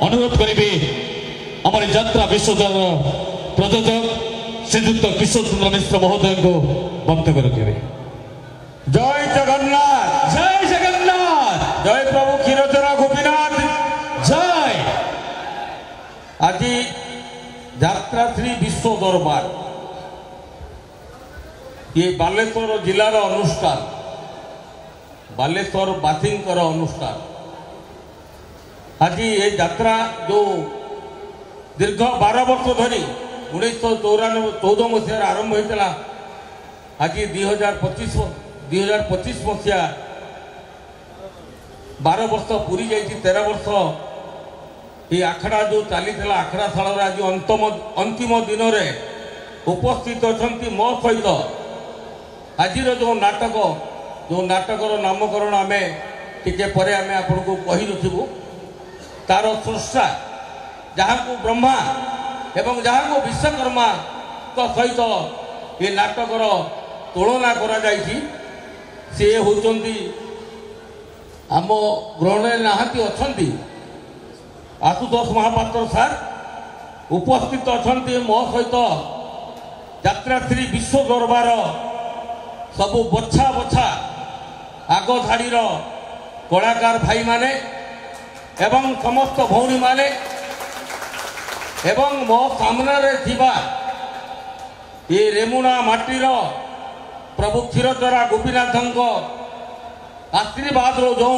अनुरोध करी आम यात्रा विश्वद्वार प्रयोजक श्रीजुक्त किशोर चंद्र मिश्र महोदय को वक्तव्य रखे। जय जगन्नाथ, जय जगन्नाथ, जय प्रभु क्षीरचोरा गोपीनाथ जय। आज यात्रा श्री विश्व दरबार ये बालेश्वर जिलार अनुष्ठान, बालेश्वर बासींकर अनुष्ठान। आज ये यात्रा जो दीर्घ 12 वर्ष धरी 1994-14 मसीह आरंभ होता, आज 2025 मसीहा 12 वर्ष पूरी जाइए। 13 वर्ष ये आखड़ा जो चली आखड़ा शाल आज अंतिम दिन में उपस्थित अच्छा मो सहित आज जो नाटकर नामकरण आम टिके परे आम आपन को कही रखू। तार सृष्टा जहाँ को ब्रह्मा एवं जहाँ को विश्वकर्मा तो सहित ये नाटकर तुलना करा जाइछि। से होचंती आम ग्रहण नहांती अछंती आशुतोष महापात्र सार उपस्थित अछंती मो सहित यात्रा श्री विश्व दरबार सबु बछा बछा आग धाड़ीर कलाकार भाई माने एवं समस्त भौणी माने एवं मो सामने थिबा ये रेमुणा माटीर प्रभु क्षीरचोरा गोपीनाथ आशीर्वाद जो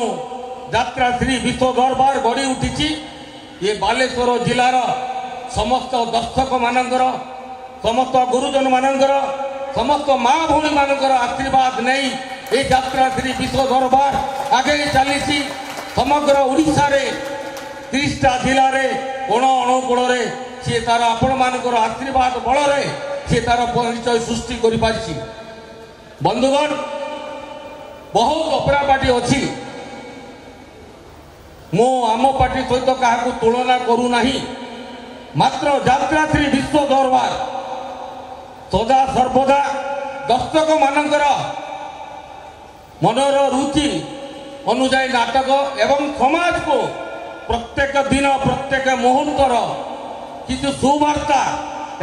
यात्रा श्री विश्व दरबार गढ़ी उठी। ये बालेश्वर जिलार समस्त दर्शक मानकर समस्त गुरुजन मानकर समस्त माँ भौणी मानकर आशीर्वाद नहीं ये यात्रा श्री विश्व दरबार आगे चली। समग्र ओडिशा रे 30टा जिले में कोण अणुकूल सी तार आपण मानकर आशीर्वाद बल सी तार परिचय सृष्टि कर पारिछि। बंधुगण बहुत अपरा पार्टी अच्छी मो आम पार्टी सहित क्या तुलना करू नहीं। मात्र यात्रा श्री विश्व दरबार सदा सर्वदा दर्शक मानकर मनर रुचि अनुजाई नाटक एवं समाज को प्रत्येक दिन प्रत्येक मुहूर्तर किसी सुवार्ता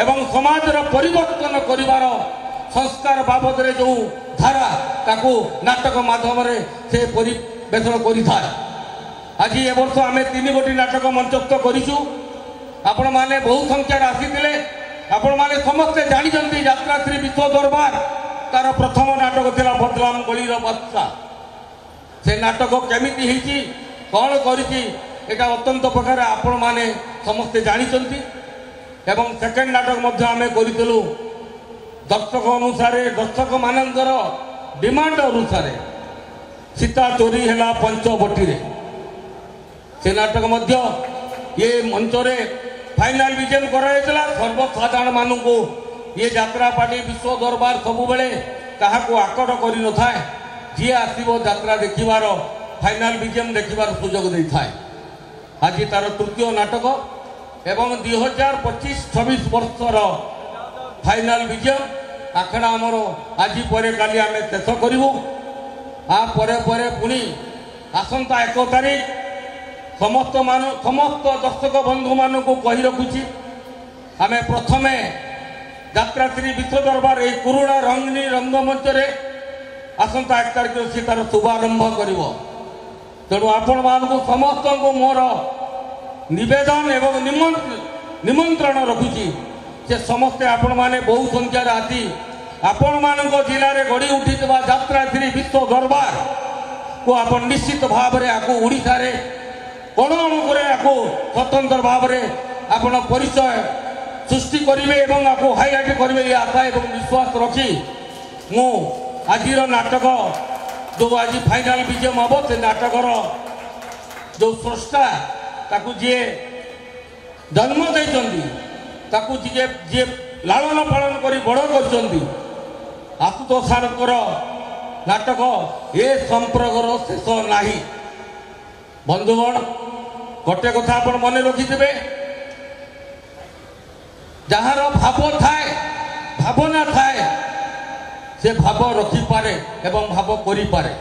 एवं समाजर परिवर्तन करिवार संस्कार बाबद जो धारा ताकू नाटक माध्यम से परिवेशन करिथाय। आज ए वर्ष आम 3 गोटी नाटक मंचस्थ करिछु। आपण माने बहु संख्यार आसीथिले। आपण माने समस्ते जानिछन्ति यात्रा श्री विश्व दरबार तार प्रथम नाटक थिला बदलाम गलीर बच्चा। से नाटक केमिति हेछि कौन करिछि एटा अत्यंत प्रकार आपण माने समस्ते जानिछन्ति। एवं सेकेंड नाटक मध्य आमे करितलु दर्शक अनुसार दर्शक मानकर डिमांड अनुसार सीता चोरी है पंचवटी रे से नाटक मध्य ये मंच रे फाइनाल विजन कराइला। सर्वसाधारण मानू को ये यात्रा पार्टी विश्व दरबार सबु बेले कहा आकट कर न था जी आसो यात्रा देखिबार फाइनाल विजन देखिबार सुजोग दे था। आज तार तृतीय नाटक एवं 2025-26 वर्षर फाइनाल विजन आखड़ा आमर आज परे काली आम शेष करूँ। पुणी आसंता 1 तारीख समस्त दर्शक बंधु मान को कही रखुची आम प्रथम यात्रा श्री विश्व दरबार ये पुराणा रंगनी रंगमंच आसंता 1 तारीख से तार शुभारंभ कर। तेणु आपण मान समस्त को मोर निवेदन एवं निमंत्रण रखुची से समस्ते आपण माने बहु संख्यार आसी आपण मानक जिले में गढ़ी उठी यात्रा श्री विश्व दरबार को आपण निश्चित भाव में आपको ओडिशा रे कोण अणुकरे आपको स्वतंत्र भाव में आपण परिचय सृष्टि करेंगे एवं आपको हाईलाइट करेंगे ये आशा एवं विश्वास रखी मु आज नाटक जो आज फाइनाल विजय हम से नाटकर जो स्रष्टा ताकू जी जन्म देइछन्ती ताकू जी लालन पालन कर बड़ कर आशुतोष सारकर नाटक ए संपर्कर शेष नाही। बंधुगण गोटे कथा आप मन रखिथे जार भाव थाए भावना थाए से भाव रखिपारे एवं भाव करिपारे।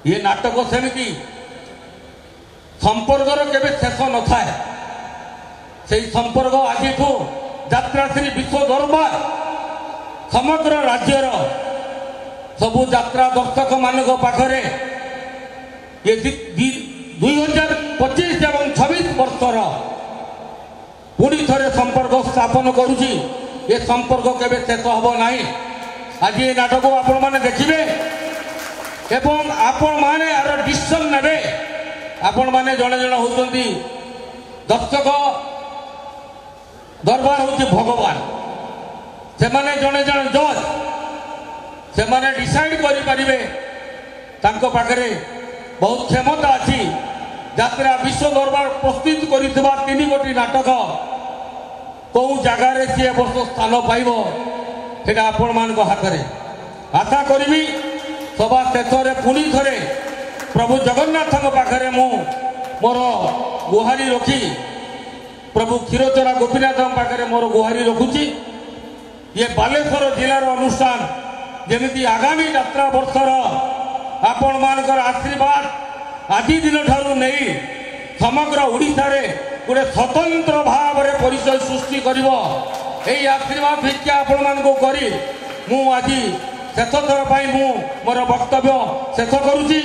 ये नाटक सेमिति संपर्कर केबे शेष न थाए से संपर्क आज यात्रा श्री विश्व दरबार समग्र राज्यर सबु यात्रा दर्शक मान पाखरे ये 2025 एवं 26 वर्षर पुणी थे संपर्क स्थापन करुच्ची ये संपर्क केबे शेष हम ना। आज ये नाटक आपण मैंने देखिए एवं आपण मैंने यार डिसीजन ने आपण मैंने जड़े जड़े होती दर्शक दरबार हूँ भगवान से माने जड़े जड़े जज से माने डिसाइड करें पाखरे बहुत क्षमता अच्छी यात्रा विश्व दरबार प्रस्तुत कर 3 गोटी नाटक कौ जगार सी वर्ष स्थान पाइब से आपण मान हाथ में आशा करी सभा शेष पुणी थे प्रभु जगन्नाथ पाखे मु मोर गुहारी रखी प्रभु क्षीरचोरा गोपीनाथ पाखे मोर गुहारी रखुची ये बालेश्वर जिलार अनुष्ठान जमी आगामी यात्रा वर्षर आपण मानकर आशीर्वाद आदि दिन ठारू नहीं समग्र ओडिशा रे गोटे स्वतंत्र भाव में परिचय सृष्टि करिवो एई आशीर्वाद भिक्षा आपण मानको करी मु आज शेष थर पाई मु मोर वक्तव्य शेष करुची।